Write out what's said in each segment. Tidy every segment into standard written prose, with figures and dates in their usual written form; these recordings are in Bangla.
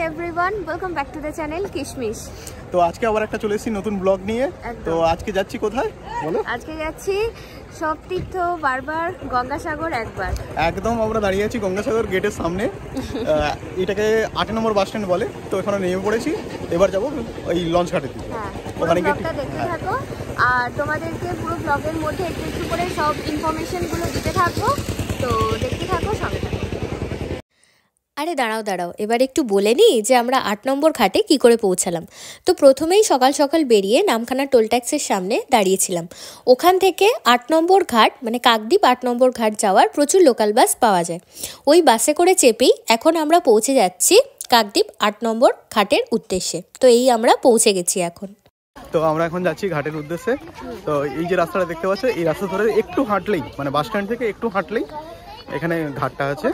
Everyone, welcome back to the channel কিশমিশ। তো আজকে আবার একটা চলে এসেছি নতুন ব্লগ নিয়ে। তো আজকে যাচ্ছি কোথায় বলো? আজকে যাচ্ছি সবতীর্থ বারবার, গঙ্গাসাগর একবার। একদম আমরা দাঁড়িয়ে আছি গঙ্গাসাগর গেটের সামনে। এটাকে 8 নম্বর বাস স্ট্যান্ড বলে। তো এখানে নেমে পড়েছি, এবার যাবো ওই লঞ্চ ঘাটের দিকে। ওখানে ব্লগটা দেখতে থাকো আর তোমাদেরকে পুরো ব্লগের মধ্যে একটু একটু করে সব ইনফরমেশনগুলো দিতে থাকবো। তো দেখতে থাকো, সঙ্গে থাকো। আরে দাঁড়াও, এবার একটু বলে নিই যে আমরা 8 নম্বর ঘাটে কি করে পৌঁছালাম। তো প্রথমেই সকাল সকাল বেরিয়ে নামখানা টোল ট্যাক্সের সামনে দাঁড়িয়েছিলাম। ওখান থেকে 8 নম্বর ঘাট মানে কাকদ্বীপ 8 নম্বর ঘাট যাওয়ার প্রচুর লোকাল বাস পাওয়া যায়। ওই বাসে করে চেপেই এখন আমরা পৌঁছে যাচ্ছি কাকদ্বীপ 8 নম্বর ঘাটের উদ্দেশ্যে। তো এই আমরা পৌঁছে গেছি এখন। তো আমরা এখন যাচ্ছি ঘাটের উদ্দেশ্যে। তো এই যে রাস্তাটা দেখতে পাচ্ছ, এই রাস্তা ধরে একটু হাঁটলেই মানে বাস স্ট্যান্ড থেকে একটু হাঁটলেই এখানে ঘাটটা আছে।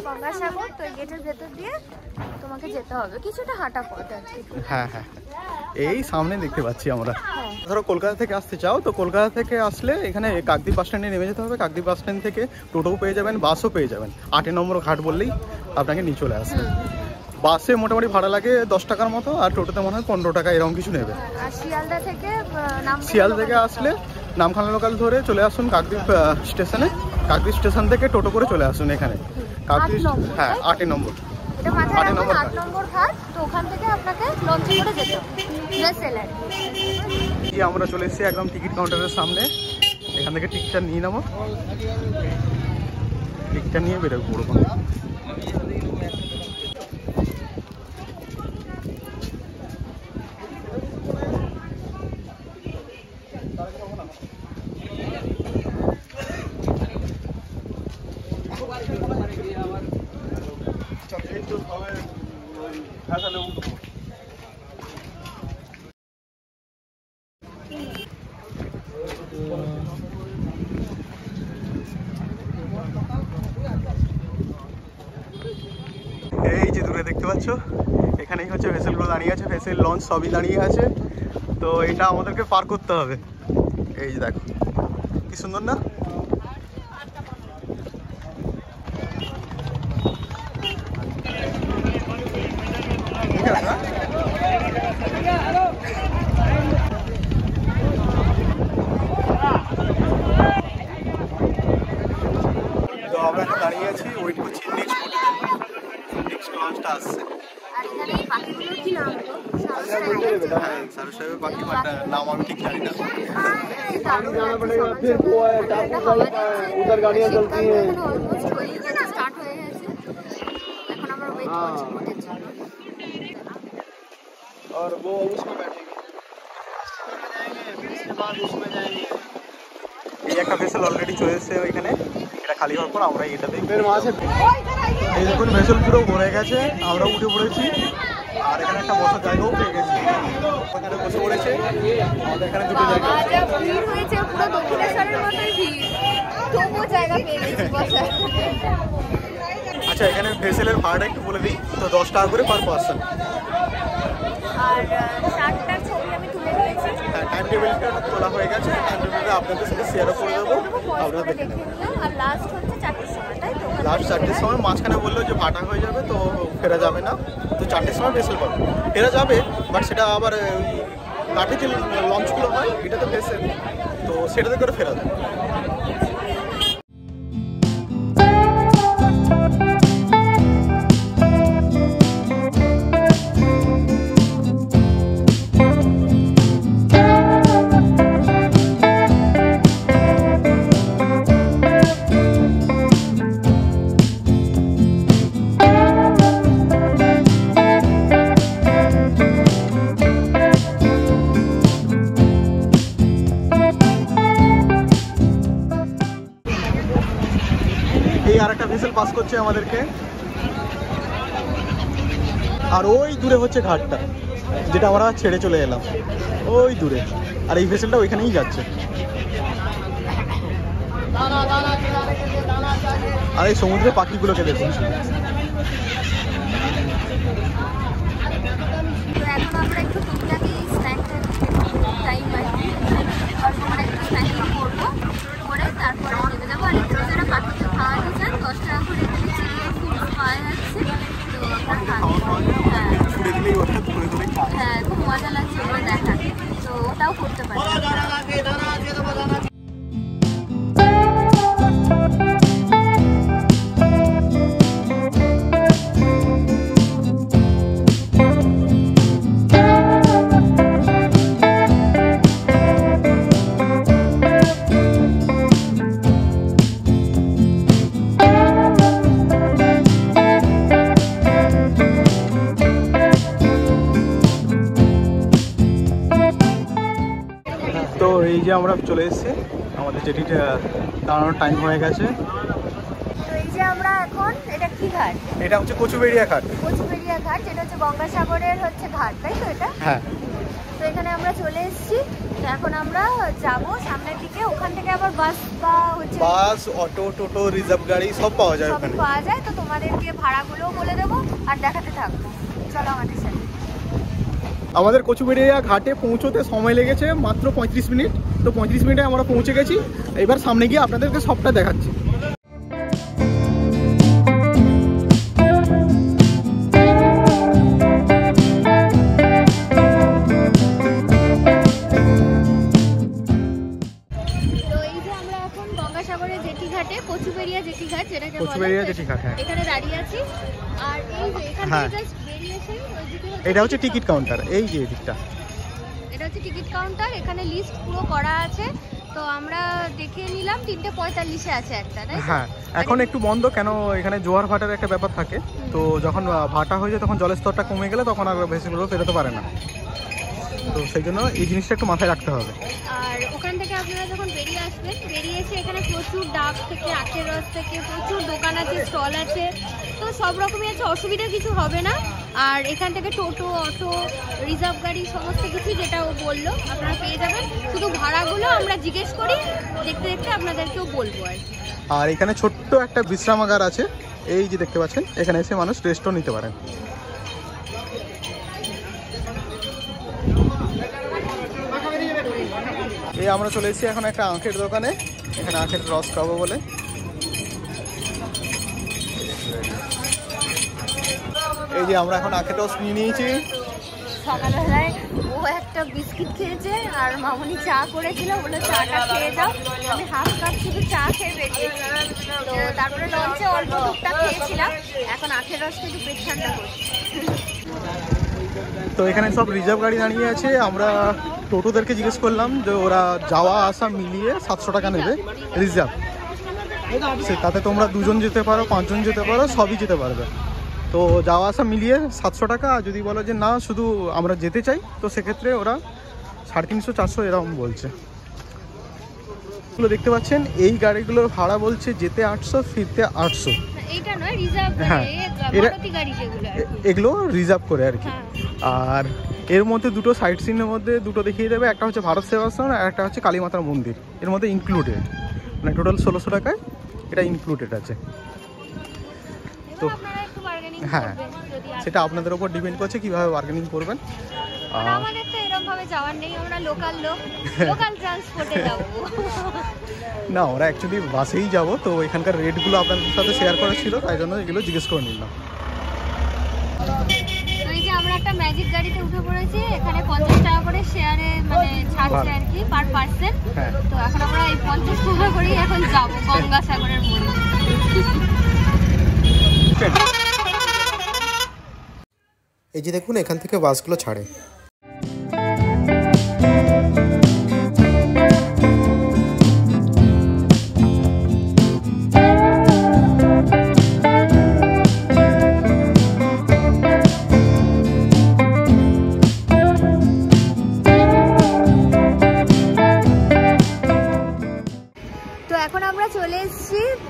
গঙ্গাসাগর। তো গেটের ভেতর দিয়ে তোমাকে যেতে হবে, কিছুটা হাঁটা পথ আছে। হ্যাঁ, এই সামনে দেখতে পাচ্ছি আমরা। ধরো কলকাতা থেকে আসতে চাও, তো কলকাতা থেকে আসলে এখানে কাকদ্বীপ বাস স্ট্যান্ডে নেমে যেতে হবে। কাকদ্বীপ বাস স্ট্যান্ড থেকে টোটোও পেয়ে যাবেন, বাসও পেয়ে যাবেন। 8 নম্বর ঘাট বললেই আপনাকে নিয়ে চলে আসবে। বাসে মোটামুটি ভাড়া লাগে 10 টাকার মতো, আর টোটোতে মনে হয় 15 টাকা এরকম কিছু নেবে। শিয়ালদা থেকে আসলে নামখানা লোকাল ধরে চলে আসুন কাকদ্বীপ স্টেশনে। কাকদ্বীপ স্টেশন থেকে টোটো করে চলে আসুন এখানে কাকদ্বীপ। হ্যাঁ, 8 নম্বর ঘাট। তো ওখান থেকে আপনাকে লঞ্চে করে যেতে হবে। আমরা চলে এসেছি একদম টিকিট কাউন্টারের সামনে। এখান থেকে টিকিটটা নিয়ে নেবো, টিকিটটা নিয়ে বেরোবো পুরো। এই যে দূরে দেখতে পাচ্ছ, এখানেই হচ্ছে ভেসেলগুলো দাঁড়িয়ে আছে, ভেসেল লঞ্চ সবই দাঁড়িয়ে আছে। তো এটা আমাদেরকে পার করতে হবে। এই যে দেখো কি সুন্দর না? তো আমরা এখন দাঁড়িয়ে আছি, ওয়েট করছি নেক্সট লঞ্চটা আসছে। সারসাহেবের পাখি, বাট নাম আমি ঠিক জানি না। और वो उसमें बैठेंगे, इसके बाद उसमें जाएंगे। এই একটা ভেসেল অলরেডি চলে এসেছে ওইখানে, এটা খালি হওয়ার পর আমরা এটা দেখব। এই দেখুন ভেসেল পুরো ভরে গেছে, আমরা উঠে পড়েছি। আর এখানে একটা বসার জায়গাও পেয়ে গেছি, ওখানে বসে পড়েছে। আমাদের এখানে দুটো জায়গা হয়েছে, পুরো দক্ষিণেশ্বরের মতোই ভিড়, তবুও জায়গা পেয়ে গেছি বসার। আচ্ছা, এখানে ভেসেলের ভাড়াটা একটু বলে দিই। তো 10 টাকা করে পার পার্সন। আর 4টার ছবি আমি তুলে নিয়েছি। হ্যাঁ, টাইম টেবিলটা তোলা হয়ে গেছে। টাইম টেবিলটা আপনাদের সাথে শেয়ারও করে দেবো, আপনারা দেখে নেবেন। আর লাস্ট হচ্ছে 4টের সময়, তাই তো? লাস্ট 4টের সময়। মাঝখানে বললো যে ভাটা হয়ে যাবে, তো ফেরা যাবে না। তো 4টের সময় ভেসেল পাবে, ফেরা যাবে, বাট সেটা আবার কাঠে যে লঞ্চগুলো হয় এটা তো ভেসেল, তো সেটাতে করে ফেরা যাবে। এই আর একটা ভেসেল পাস করছে আমাদেরকে। আর ওই দূরে হচ্ছে ঘাটটা যেটা আমরা ছেড়ে চলে এলাম, ওই দূরে। আর এই ভেসেলটা ওইখানেই যাচ্ছে। আর এই সমুদ্রের পাখিগুলোকে দেখুন। এখন আমরা একটু টুকটাকি স্ন্যাক টাইম আছে, আর আমরা একটু স্ন্যাক করবো, করে তারপরে নেমে যাবো। আর একটু যারা পাখিকে খাওয়াতে চান 10 টাকা করে এখানে চিকেন ফুড পাওয়া যাচ্ছে। তো আপনারা আমরা চলে এসেছি, আমাদের জেটিটা দাঁড়ানোর টাইম হয়ে গেছে। তো এই যে আমরা এখন, এটা কি ঘাট? এটা হচ্ছে কচুবেড়িয়া ঘাট। কচুবেড়িয়া ঘাট, যেটা হচ্ছে গঙ্গাসাগরের হচ্ছে ঘাট, তাই তো এটা? হ্যাঁ। তো এখানে আমরা চলে এসেছি। তো এখন আমরা যাব সামনের দিকে, ওখান থেকে আবার বাস বা হচ্ছে বাস, অটো, টোটো, রিজার্ভ গাড়ি সব পাওয়া যায় সব ওখানে। পাওয়া যায়। তো তোমাদেরকে ভাড়াগুলোও বলে দেবো আর দেখাতে থাকবো, চলো আমাদের সাথে। আমাদের কচুবেড়িয়া ঘাটে পৌঁছতে সময় লেগেছে মাত্র 35 মিনিট। তো 35 মিনিটে আমরা পৌঁছে গেছি। এবার সামনে গিয়ে আপনাদেরকে সবটা দেখাচ্ছি। কচুবেড়িয়া জেটি ঘাট, যেটাকে কচুবেড়িয়া জেটি ঘাট, হ্যাঁ, এখানে দাঁড়িয়ে আছি। আর এই যে এখান থেকে জাস্ট বেরিয়েছে ওই দিকে এটা হচ্ছে টিকিট কাউন্টার। এই যে দিকটা, এটা হচ্ছে টিকিট কাউন্টার। এখানে লিস্ট পুরো করা আছে। তো আমরা দেখে নিলাম 3:45-এ আছে একটা, তাই? হ্যাঁ, এখন একটু বন্ধ, কেন এখানে জোয়ার ভাটার একটা ব্যাপার থাকে। তো যখন ভাটা হয়ে যায় তখন জলের স্তরটা কমে গেলে তখন আর ভেসেলগুলো বেরোতে পারে না। তো সেই জন্য এই জিনিসটা একটু মাথায় রাখতে হবে। আর ওখান থেকে আপনারা যখন বেরিয়ে আসবেন, বেরিয়ে এসে এখানে প্রচুর ডাব থেকে আখের রস থেকে প্রচুর দোকান আছে, স্টল আছে। তো সব রকমই আছে, অসুবিধা কিছু হবে না। আর এখান থেকে টোটো, অটো, রিজার্ভ গাড়ি সমস্ত কিছু যেটা ও বললো আপনারা পেয়ে যাবেন। শুধু ভাড়াগুলো আমরা জিজ্ঞেস করি, দেখতে দেখতে আপনাদেরকেও বলবো আর কি। আর এখানে ছোট্ট একটা বিশ্রামাগার আছে, এই যে দেখতে পাচ্ছেন। এখানে এসে মানুষ রেস্টও নিতে পারেন। এই আমরা চলে এসেছি এখন একটা আখের দোকানে। এখানে আখের রস খাবো বলে। এই যে আমরা এখন আখের রস নিয়ে নিয়েছি। সকালবেলায় ও একটা বিস্কিট খেয়েছে আর মামনি চা করেছিল, বলে চাটা খেয়ে যাও। আমি হাফ কাপ শুধু চা খেয়ে বেরিয়েছি। তো তারপরে লঞ্চে অল্প টুকটাক খেয়েছিলাম। এখন আখের রস একটু পেট ঠান্ডা করছি। তো এখানে সব রিজার্ভ গাড়ি দাঁড়িয়ে আছে। আমরা টোটোদেরকে জিজ্ঞেস করলাম যে ওরা যাওয়া আসা মিলিয়ে 700 টাকা নেবে রিজার্ভ। তাতে তোমরা 2 জন যেতে পারো, 5 জন যেতে পারো, সবই যেতে পারবে। তো যাওয়া আসা মিলিয়ে 700 টাকা। আর যদি বলো যে না শুধু আমরা যেতে চাই, তো সেক্ষেত্রে ওরা 350-400 এরকম বলছে। এগুলো দেখতে পাচ্ছেন, এই গাড়িগুলোর ভাড়া বলছে যেতে 800, ফিরতে 800। এইটা নয় রিজার্ভ, হ্যাঁ, মারুতি গাড়ি যেগুলো এগুলো রিজার্ভ করে আর কি। আর এর মধ্যে দুটো সাইট সিনের মধ্যে দুটো দেখিয়ে দেবে। একটা হচ্ছে ভারত সেবাশ্রম আর একটা হচ্ছে কালীমাতার মন্দির। এর মধ্যে ইনক্লুডেড, মানে টোটাল 1600 টাকায় এটা ইনক্লুডেড আছে। তো হ্যাঁ, সেটা আপনাদের উপর ডিপেন্ড করছে কীভাবে বার্গেনিং করবেন। আমাদের তো এরকম ভাবে যাওয়ার নেই, আমরা লোকাল লোক, লোকাল ট্রান্সপোর্টে যাব। না, ওরা অ্যাকচুয়ালি বাসেই যাব। তো এখানকার রেটগুলো আপনাদের সাথে শেয়ার করা ছিল, তাই জন্য এগুলো জিজ্ঞেস করে নিলাম। এই যে আমরা একটা ম্যাজিক গাড়িতে উঠে পড়েছি। এখানে 50 টাকা করে শেয়ারে মানে ছাড়ছে আর কি, পার পার্সন। তো এখন আমরা এই 50 টাকা করেই এখন যাব গঙ্গাসাগরের মোড়ে। এই যে দেখুন, এখান থেকে বাসগুলো ছাড়ে।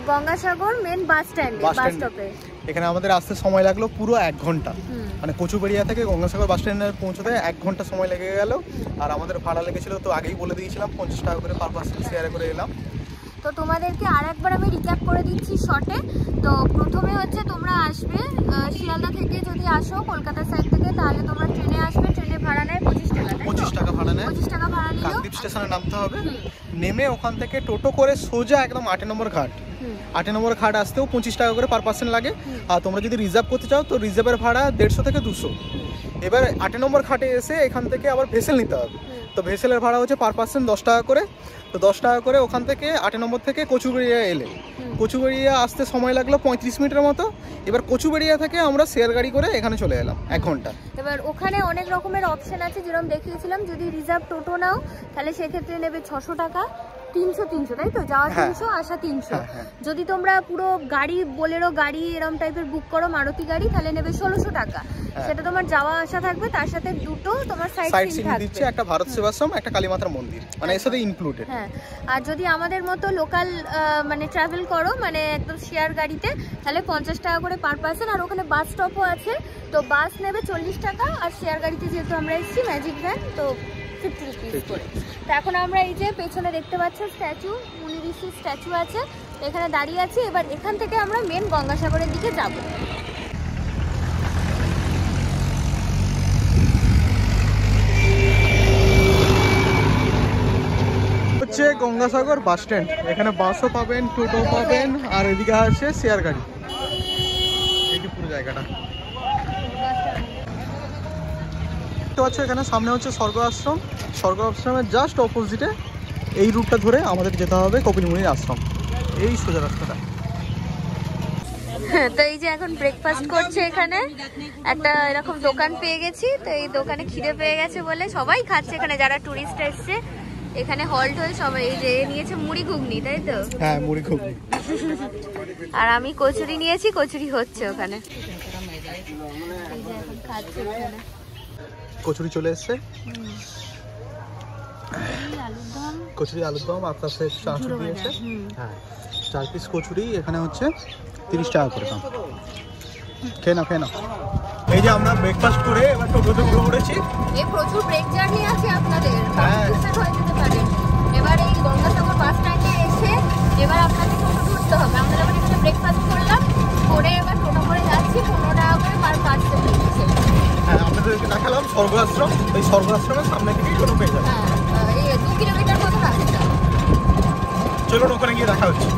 গঙ্গাসাগর মেন বাস স্ট্যান্ডে, বাস স্টপে। এখানে আমাদের আসতে সময় লাগলো পুরো 1 ঘন্টা। মানে কচুবেড়িয়া থেকে গঙ্গাসাগর বাস স্ট্যান্ডে পৌঁছতে 1 ঘন্টা সময় লেগে গেল। আর আমাদের ভাড়া লেগেছিল, তো আগেই বলে দিয়েছিলাম, 50 টাকা করে পার পার্সন শেয়ারে করে এলাম। তো তোমাদেরকে আরেকবার আমি রিক্যাপ করে দিচ্ছি শর্টে। তো প্রথমে হচ্ছে তোমরা আসবে শিয়ালদা থেকে, যদি আসো কলকাতা সাইড থেকে, তাহলে তোমরা ট্রেনে আসবে। ট্রেনে ভাড়া নেয় 25 টাকা। 25 টাকা ভাড়া নেয়। 25 টাকা ভাড়া নিল। কাকদ্বীপ স্টেশনে নামতে হবে। নেমে ওখান থেকে টোটো করে সোজা একদম 8 নম্বর ঘাট। 8 নম্বর ঘাট আসতেও 25 টাকা করে পার পার্সন লাগে। আর তোমরা যদি রিজার্ভ করতে চাও তো রিজার্ভের ভাড়া 150 থেকে 200। এবার 8 নম্বর ঘাটে এসে এখান থেকে আবার ভেসেল নিতে হবে। তো ভেসেলের ভাড়া হচ্ছে পার পার্সন 10 টাকা করে। তো 10 টাকা করে ওখান থেকে 8 নম্বর থেকে কচুবেড়িয়া এলে, কচুবেড়িয়া আসতে সময় লাগলো 35 মিনিটের মতো। এবার কচুবেড়িয়া থেকে আমরা শেয়ার গাড়ি করে এখানে চলে এলাম 1 ঘন্টা। এবার ওখানে অনেক রকমের অপশন আছে, যেরকম দেখিয়েছিলাম। যদি রিজার্ভ টোটো নাও তাহলে সেক্ষেত্রে নেবে 600 টাকা। 300 তাই তো? যাওয়া 300, আসা 300। যদি তোমরা পুরো গাড়ি, বোলেরো গাড়ি এরকম টাইপের বুক করো, মারুতি গাড়ি, তাহলে নেবে 1600 টাকা। সেটা তোমার যাওয়া আসা থাকবে, তার সাথে দুটো তোমার সাইড সিন থাকবে, দিচ্ছে, একটা ভারত সেবাশ্রম, একটা কালীমাতা মন্দির, মানে এর সাথে ইনক্লুডেড। হ্যাঁ, আর যদি আমাদের মতো লোকাল মানে ট্রাভেল করো, মানে একদম শেয়ার গাড়িতে, তাহলে 50 টাকা করে পার পার্সন। আর ওখানে বাস স্টপও আছে, তো বাস নেবে 40 টাকা, আর শেয়ার গাড়িতে যেহেতু আমরা এসেছি ম্যাজিক ভ্যান, তো 50 রুপিস করে। তো এখন আমরা এই যে পেছনে দেখতে পাচ্ছ স্ট্যাচু, মুনি ঋষির স্ট্যাচু আছে, এখানে দাঁড়িয়ে আছি। এবার এখান থেকে আমরা মেন গঙ্গাসাগরের দিকে যাব। হচ্ছে গঙ্গাসাগর বাস স্ট্যান্ড, এখানে বাসও পাবেন, টোটো পাবেন, আর এদিকে আছে শেয়ার গাড়ি। এই যে পুরো জায়গাটা দেখতে পাচ্ছ, এখানে সামনে হচ্ছে স্বর্গ আশ্রম। স্বর্গ আশ্রমের জাস্ট অপোজিটে এই রুটটা ধরে আমাদের যেতে হবে কপিলমুনির আশ্রম, এই সোজা রাস্তাটা। তো এই যে এখন ব্রেকফাস্ট করছে, এখানে একটা এরকম দোকান পেয়ে গেছি। তো এই দোকানে খিদে পেয়ে গেছে বলে সবাই খাচ্ছে, এখানে যারা টুরিস্ট এসছে এখানে হল্ট হয়ে সবাই। এই যে নিয়েছে মুড়ি ঘুগনি, তাই তো? হ্যাঁ, মুড়ি ঘুগনি। আর আমি কচুরি নিয়েছি, কচুরি হচ্ছে ওখানে। কচুরি চলে এসছে, কচুরি আলুর দম, আপনার চানাচুর দিয়েছে। হ্যাঁ, 4 পিস কচুরি এখানে হচ্ছে 30 টাকা করে দাম। খেয়ে না। এই যে আমরা ব্রেকফাস্ট করে এবার টোটোতে উঠে পড়েছি। এই প্রচুর ব্রেক জার্নি আছে আপনাদের, কনফিউশন হয়ে যেতে পারে। এবার এই গঙ্গাসাগর বাস স্ট্যান্ডে এসে এবার আপনাদের টোটো ধরতে হবে। আমরা এবার এখানে ব্রেকফাস্ট করলাম, করে এবার টোটো করে যাচ্ছি, 15 টাকা করে পার পার্সন নিচ্ছে। হ্যাঁ, আপনাদেরকে দেখালাম স্বর্গ আশ্রম, ওই স্বর্গ আশ্রমের সামনে থেকেই টোটো পেয়ে যাবে। হ্যাঁ, এই 2 কিলোমিটার মতো রাস্তা। চলুন ওখানে গিয়ে দেখা হচ্ছে।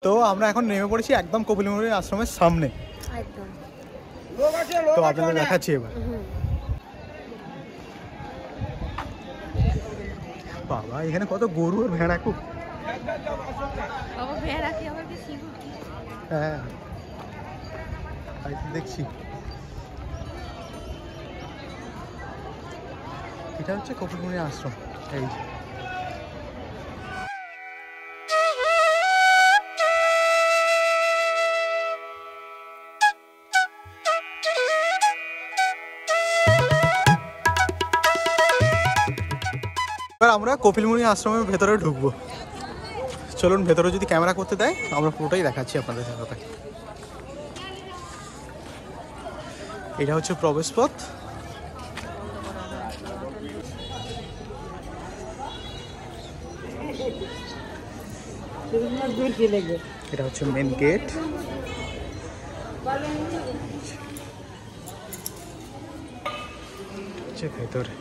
তো আমরা এখন নেমে পড়েছি একদম কপিলমুনির আশ্রমের সামনে, একদম। তো আপনাদের দেখাচ্ছি এবার। বাবা, এখানে কত গরু আর ভেড়া, খুব। হ্যাঁ, দেখছি এটা হচ্ছে কপিলমুনির আশ্রম। এই এবার আমরা কপিলমুনি আশ্রমের ভেতরে ঢুকবো। চলুন, ভেতরে যদি ক্যামেরা করতে দেয় আমরা পুরোটাই দেখাচ্ছি আপনাদের সাথে। এটা হচ্ছে প্রবেশ পথ। এটা হচ্ছে মেন গেট। ভেতরে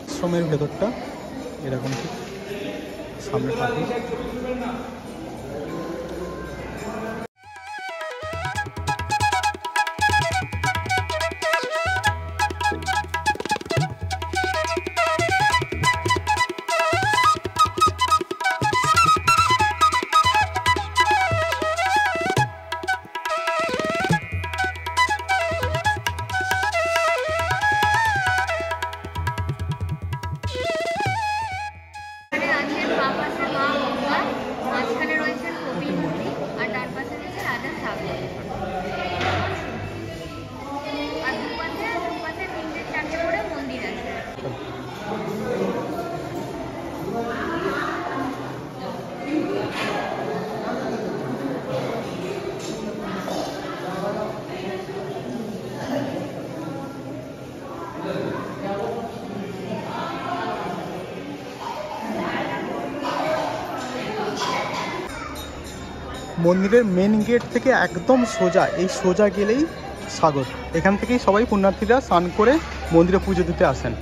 আশ্রমের ভেতরটা এরকম, ঠিক সামনে ঠাকুর। মন্দিরের মেন গেট থেকে একদম সোজা, এই সোজা গেলেই সাগর। এখান থেকেই সবাই পুণ্যার্থীরা স্নান করে মন্দিরে পুজো দিতে আসেন।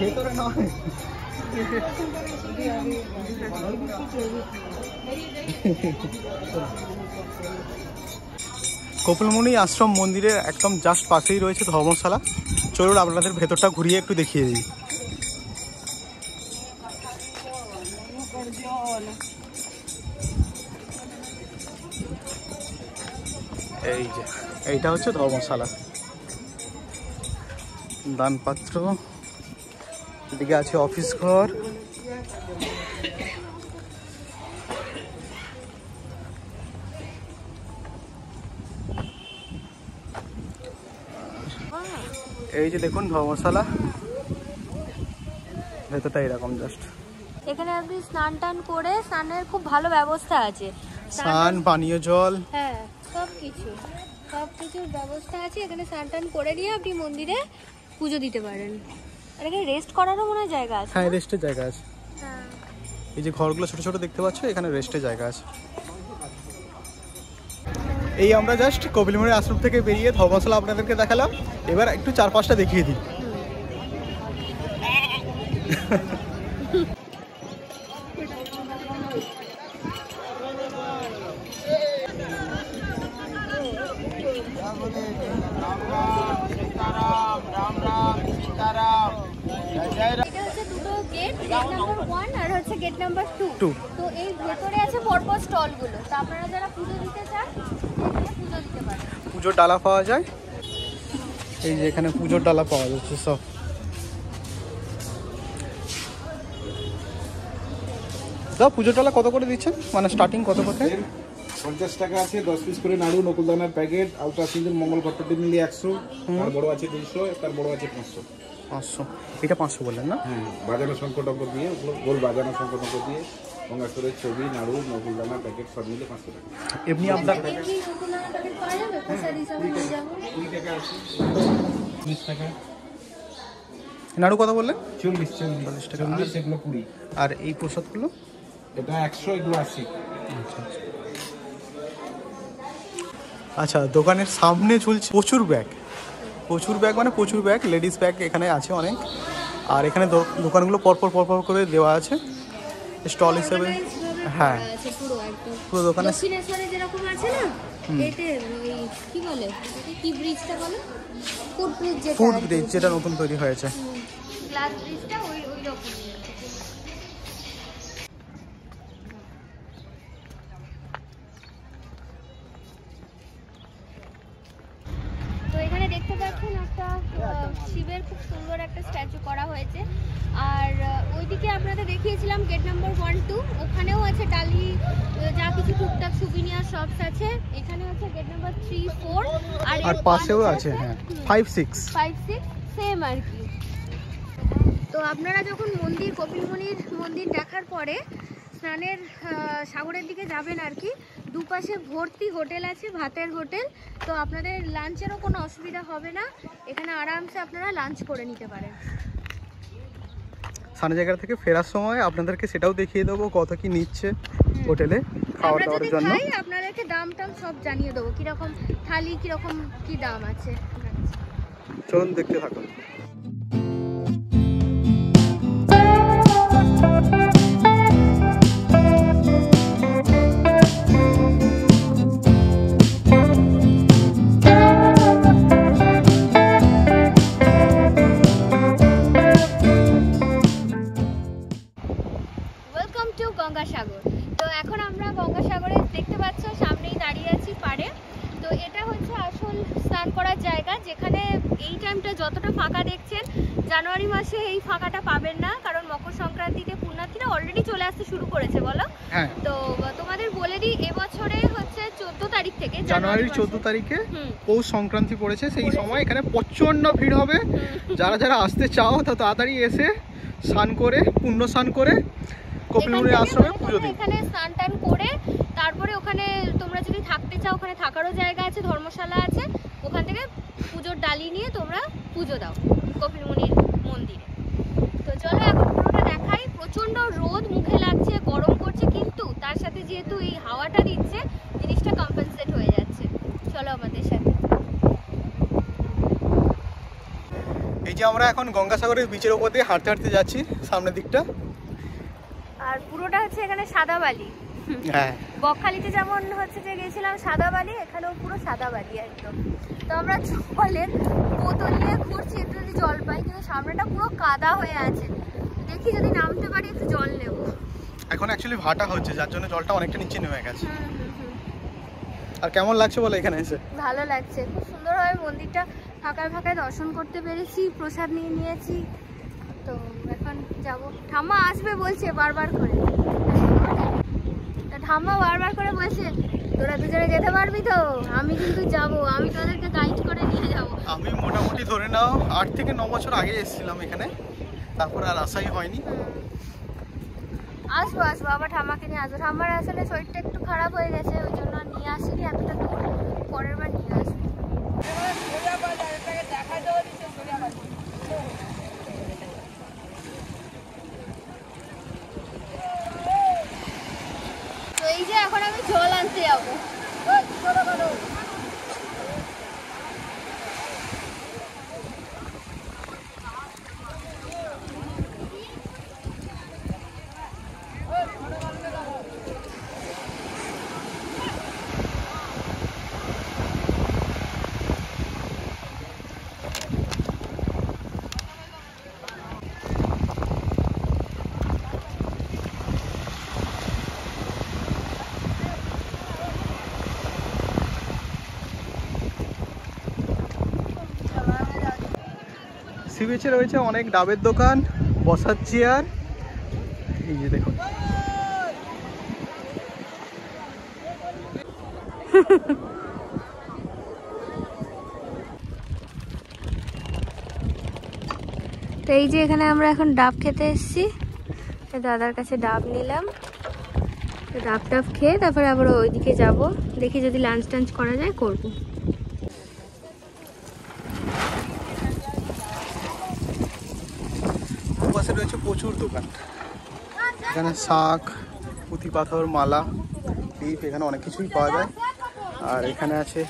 ভেতরে নয়, কপিলমুনি আশ্রম মন্দিরের একদম জাস্ট পাশেই রয়েছে ধর্মশালা। চলুন আপনাদের ভেতরটা ঘুরিয়ে একটু দেখিয়ে দিই। এই যে এইটা হচ্ছে ধর্মশালা, দানপাত্র, এদিকে আছে অফিস ঘর। এই যে দেখুন ধর্মশালা, ভেতরটা এরকম জাস্ট। এখানে আপনি স্নান টান করে, স্নানের খুব ভালো ব্যবস্থা আছে, স্নান, পানীয় জল, হ্যাঁ সবকিছুর ব্যবস্থা আছে। এখানে স্নান টান করে নিয়ে আপনি মন্দিরে পুজো দিতে পারেন। আর এখানে রেস্ট করারও মনে হয় জায়গা আছে। হ্যাঁ, রেস্টের জায়গা আছে। এই যে ঘরগুলো ছোট ছোট দেখতে পাচ্ছ, এখানে রেস্টের জায়গা আছে। এই আমরা জাস্ট কপিলমুনি আশ্রম থেকে বেরিয়ে ধর্মশালা আপনাদেরকে দেখালাম। এবার একটু চারপাশটা দেখিয়ে দিই। এটা হচ্ছে দুটো গেট, গেট নাম্বার 1 আর হচ্ছে গেট নাম্বার 2। তো এই ভেতরে আছে পরপর স্টলগুলো, তো আপনারা যারা পুজো দিতে চান এখানে পুজো দিতে পারেন। পুজোর ডালা পাওয়া যায়, এই যে এখানে পুজোর ডালা পাওয়া যাচ্ছে সব। দাও, পুজোর ডালা কত করে দিচ্ছেন, মানে স্টার্টিং কত করে? 50 টাকা আছে, 10 পিস করে নাড়ু, নকুলদানার প্যাকেট, আলট্রা সিঙ্গেল, মঙ্গল ভট্টটি মিলিয়ে 100, আর বড় আছে 200, তার বড় আছে 500। এটা 500 বললেন না? হ্যাঁ, বাজানো শঙ্কটঙ্ক দিয়ে, গোল বাজানো শঙ্কটঙ্ক দিয়ে, গঙ্গাশ্বরের ছবি, নাড়ু, নকুলদানার প্যাকেট সব মিলে 500 টাকা। এমনি আপনার এমনি নতুনদানা প্যাকেট পাওয়া যাবে প্রসাদ হিসাবে নিয়ে যাবো। 20 টাকা আছে, 20 টাকা। নাড়ু কত বললেন? 40 টাকা। 40 এগুলো 20। আর এই প্রসাদগুলো? এটা 100, এগুলো 80। আচ্ছা, দোকানের সামনে ঝুলছে প্রচুর ব্যাগ, মানে প্রচুর ব্যাগ, লেডিস ব্যাগ এখানে আছে অনেক। আর এখানে দোকানগুলো পরপর করে দেওয়া আছে স্টল হিসেবে। হ্যাঁ, পুরো দোকানে দক্ষিণেশ্বরে যেরকম আছে না, এতে কি বলে, কি ব্রিজটা বলে, ফুট ব্রিজ যেটা নতুন তৈরি হয়েছে, গ্লাস ব্রিজটা ওই রকম। তো এখানে দেখতে পাচ্ছেন একটা শিবের খুব সুন্দর একটা স্ট্যাচু করা হয়েছে। আর ওইদিকে আপনাদের দেখিয়েছিলাম গেট নাম্বার 1, 2, ওখানেও আছে ডালি, যা কিছু টুকটাক সুভিনিয়ার শপস আছে। এখানে আছে গেট নাম্বার 3, 4, আর পাশেও আছে হ্যাঁ 5, 6 সেম আর কি। তো আপনারা যখন কপিলমুনির মন্দির দেখার পরে স্নানের সাগরের দিকে যাবেন আর কি, দুপাশে ভর্তি হোটেল আছে, ভাতের হোটেল। তো আপনাদের লাঞ্চেরও কোনো অসুবিধা হবে না, এখানে আরামসে আপনারা লাঞ্চ করে নিতে পারেন। স্নানের জায়গা থেকে ফেরার সময় আপনাদেরকে সেটাও দেখিয়ে দেবো কত কি নিচ্ছে হোটেলে খাওয়া দাওয়ার জন্য। আপনাদেরকে দাম টাম সব জানিয়ে দেবো, কিরকম থালি, কিরকম কি দাম আছে। চলুন দেখতে থাকুন। গঙ্গাসাগর। তো এখন আমরা গঙ্গাসাগরে দেখতে পাচ্ছ সামনেই দাঁড়িয়ে আছি পাড়ে। তো এটা হচ্ছে আসল স্নান করার জায়গা, যেখানে এই টাইমটা যতটা ফাঁকা দেখছেন, জানুয়ারি মাসে এই ফাঁকাটা পাবেন না, কারণ মকর সংক্রান্তিতে পুণ্যার্থীরা অলরেডি চলে আসতে শুরু করেছে। বলো। তো তোমাদের বলে দিই, এবছরে হচ্ছে 14 তারিখ থেকে, জানুয়ারির 14 তারিখে পৌষ সংক্রান্তি পড়েছে। সেই সময় এখানে প্রচন্ড ভিড় হবে। যারা আসতে চাও তা তাড়াতাড়ি এসে স্নান করে, পুণ্য স্নান করে কপিলমুনির আশ্রমে পুজো দিই। এখানে স্নান টান করে তারপরে ওখানে তোমরা যদি থাকতে চাও, ওখানে থাকারও জায়গা আছে, ধর্মশালা আছে, ওখান থেকে পুজোর ডালি নিয়ে তোমরা পুজো দাও কপিলমুনির মন্দিরে। তো চলো এখন পুরোটা দেখাই। প্রচন্ড রোদ যেহেতু এই হাওয়াটা দিচ্ছে জিনিসটা কম্পেনসেট হয়ে যাচ্ছে। চলো আমাদের সাথে। এই যে আমরা এখন গঙ্গাসাগরের বিচের ওপর দিয়ে হাঁটতে হাঁটতে যাচ্ছি সামনের দিকটা, আর পুরোটা হচ্ছে এখানে সাদা বালি। হ্যাঁ, বকখালিতে যেমন হচ্ছে যে গেছিলাম সাদা বালি, এখানেও পুরো সাদা বালি একদম। তো আমরা জলের বোতল নিয়ে ঘুরছি একটু যদি জল পাই, কিন্তু সামনেটা পুরো কাদা হয়ে আছে। দেখি যদি নামতে পারি একটু জল নেব। এখন অ্যাকচুয়ালি ভাটা হচ্ছে যার জন্য জলটা অনেকটা নিচে নেমে গেছে। আর কেমন লাগছে বলো এখানে এসে? ভালো লাগছে, খুব সুন্দরভাবে মন্দিরটা ফাঁকায় ফাঁকায় দর্শন করতে পেরেছি, প্রসাদ নিয়ে নিয়েছি। তো এখন যাব। ঠাম্মা আসবে বলছে বারবার করে, ঠাম্মা বারবার করে বলছে তোরা দুজনে যেতে পারবি তো? আমি কিন্তু যাব, আমি তোদেরকে গাইড করে নিয়ে যাব। আমি মোটামুটি ধরে নাও 8 থেকে 9 বছর আগে এসেছিলাম এখানে, তারপর আর আসাই হয়নি। আসবো আসবো, আবার ঠাম্মাকে নিয়ে আসবো। ঠাম্মার আসলে শরীরটা একটু খারাপ হয়ে গেছে, ওই জন্য নিয়ে আসিনি এতটা দূর, পরের বার নিয়ে আসবো। তো এই যে এখন আমি জল আনতে যাবো। সি বিচে রয়েছে অনেক ডাবের দোকান, বসার চেয়ার। এই যে দেখুন, তো এই যে এখানে আমরা এখন ডাব খেতে এসেছি, দাদার কাছে ডাব নিলাম। ডাব টাব খেয়ে তারপরে আবার ওইদিকে যাব, দেখি যদি লাঞ্চ টাঞ্চ করা যায় করব। পাশে রয়েছে প্রচুর দোকান, এখানে শাক, পুঁতি পাথর, মালা, টিপ, এখানে অনেক কিছুই পাওয়া যায়। আর এখানে আছে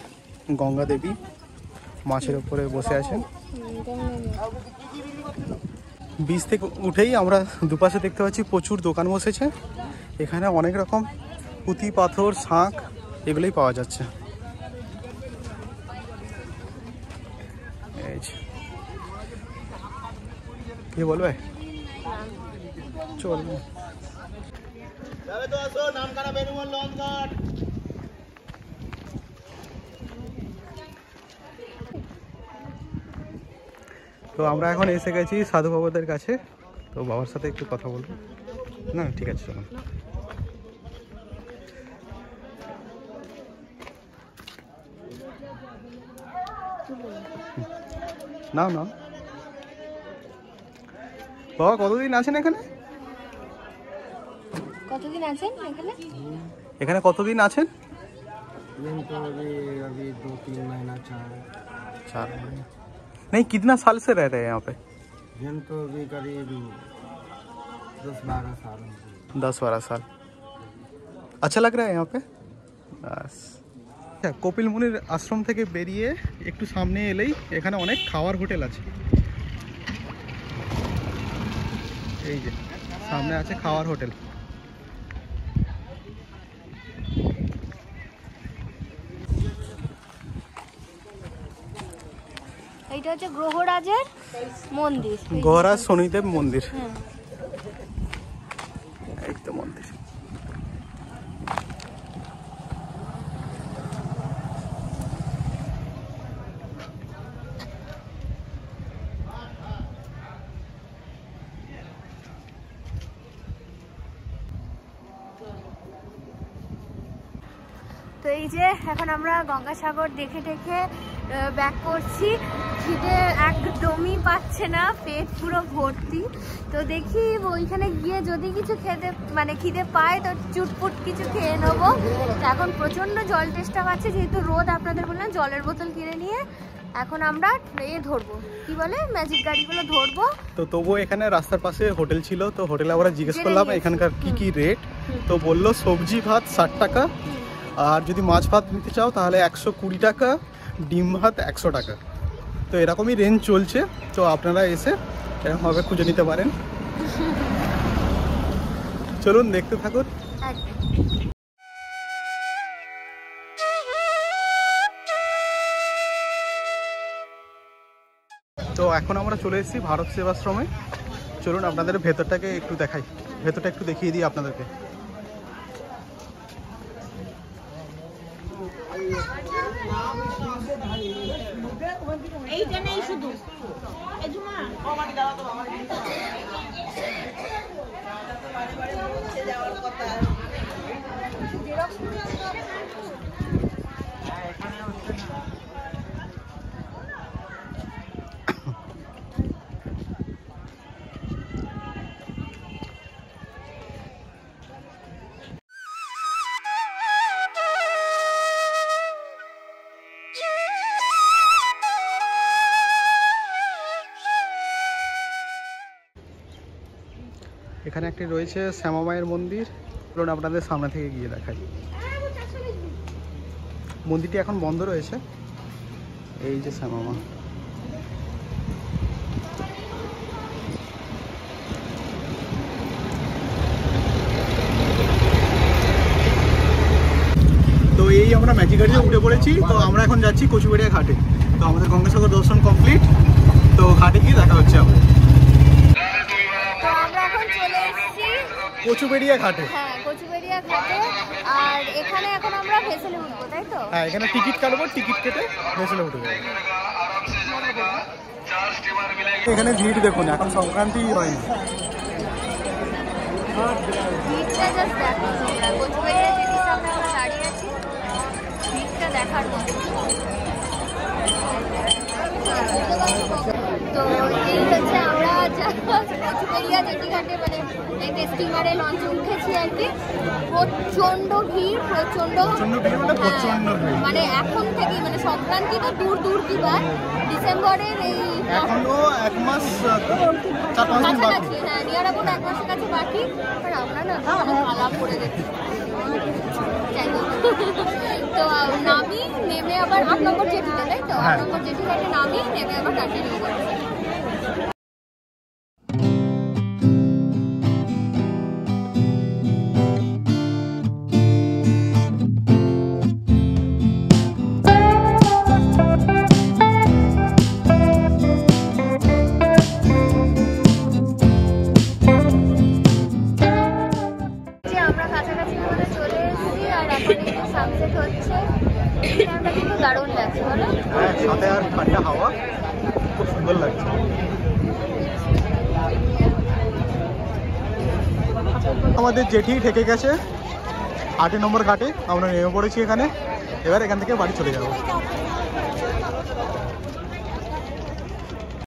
গঙ্গা দেবী মাছের উপরে বসে আছেন। বীজ থেকে উঠেই আমরা দুপাশে দেখতে পাচ্ছি প্রচুর দোকান বসেছে। এখানে অনেক রকম পুঁতি পাথর, শাঁখ এগুলোই পাওয়া যাচ্ছে। এই যে কি বলবে, চল তো আমরা এখন এসে গেছি সাধু বাবাদের কাছে। তো বাবার সাথে একটু কথা বলবো। না ঠিক আছে, চলো। না না বাবা কতদিন আছেন এখানে? কতদিন আছেন এখানে? এখানে কতদিন আছেন? अभी 2-3 महीना 4 महीने। नहीं, कितना साल से रह रहे हैं यहाँ पे? तो अभी करीब 10-12 साल। 10-12 साल। अच्छा लग रहा है यहाँ पे? बस। কপিল মুনির আশ্রম থেকে বেরিয়ে একটু সামনে এলেই এখানে অনেক খাওয়ার হোটেল আছে। এই যে সামনে আছে খাওয়ার হোটেল। এইটা হচ্ছে গ্রহরাজের মন্দির, গ্রহরাজ শনিদেব মন্দির। এই তো মন্দির। তো এই যে এখন আমরা গঙ্গাসাগর দেখে দেখে ব্যাক করছি। খিদে একদমই পাচ্ছে না, পেট পুরো ভর্তি। তো দেখি ওইখানে গিয়ে যদি কিছু খেতে মানে খিদে পায় তো চুটপুট কিছু খেয়ে নেবো। এখন প্রচণ্ড জল তেষ্টা পাচ্ছে, যেহেতু রোদ আপনাদের বললাম, জলের বোতল কিনে নিয়ে এখন আমরা ধরবো, কি বলে, ম্যাজিক গাড়িগুলো ধরবো। তো তবুও এখানে রাস্তার পাশে হোটেল ছিল, তো হোটেলে আমরা জিজ্ঞেস করলাম এখানকার কি কি রেট। তো বললো সবজি ভাত 60 টাকা, আর যদি মাছ ভাত নিতে চাও তাহলে 120 টাকা, ডিম ভাত 100 টাকা। তো এরকমই রেঞ্জ চলছে, তো আপনারা এসে এরকমভাবে খুঁজে নিতে পারেন। চলুন দেখতে থাকুন। তো এখন আমরা চলে এসেছি ভারত সেবাশ্রমে। চলুন আপনাদের ভেতরটাকে একটু দেখাই, ভেতরটা একটু দেখিয়ে দিই আপনাদেরকে। এখানে একটি রয়েছে শ্যামা মায়ের মন্দির, চলুন আপনাদের সামনে থেকে গিয়ে দেখাই। মন্দিরটি এখন বন্ধ রয়েছে। এই যে শ্যামা মা, তো এই আমরা ম্যাজিক গাড়িতে উঠে পড়েছি। তো আমরা এখন যাচ্ছি কচুবেড়িয়া ঘাটে। তো আমাদের গঙ্গাসাগর দর্শন কমপ্লিট, তো ঘাটে গিয়ে দেখা হচ্ছে আমাদের। কচুবেড়িয়া ঘাটে, হ্যাঁ কচুবেড়িয়া ঘাটে। আর এখানে এখন আমরা ভেসেলে উঠবো, তাই তো? হ্যাঁ, এখানে টিকিট কাটবো, টিকিট কেটে ভেসেলে উঠে যাবো। এখানে ভিড় দেখুন, এখন সংক্রান্তি হয়নি। ভিড়টা জাস্ট দেখো, কচুবেড়িয়া যেটির সামনে আমরা দাঁড়িয়ে আছি, ভিড়টা দেখার মতো। তো এই হচ্ছে আমরা কচুবেড়িয়া জেটি ঘাটে, মানে এই স্টিমারে লঞ্চে উঠেছি আর কি। প্রচন্ড ভিড়, মানে এখন থেকে, মানে সংক্রান্তি তো দূর দূর কি বার, ডিসেম্বরের এই এখনো 1 মাস 4-5 দিন বাকি। হ্যাঁ, নিয়ার অ্যাবাউট 1 মাসের কাছে বাকি। আর আমরা না ভালা পড়ে গেছি। তো নামি নেমে আবার 8 নম্বর জেটিতে, তাই তো? 8 নম্বর জেটি ঘাটে নামি নেমে আবার কন্টিনিউ করছি। দারুণ লাগছে, বলো? হ্যাঁ, সাথে আর ঠান্ডা হাওয়া, খুব সুন্দর লাগছে। আমাদের জেঠি ঠেকে গেছে 8 নম্বর ঘাটে, আমরা নেমে পড়েছি এখানে। এবার এখান থেকে বাড়ি চলে যাবো।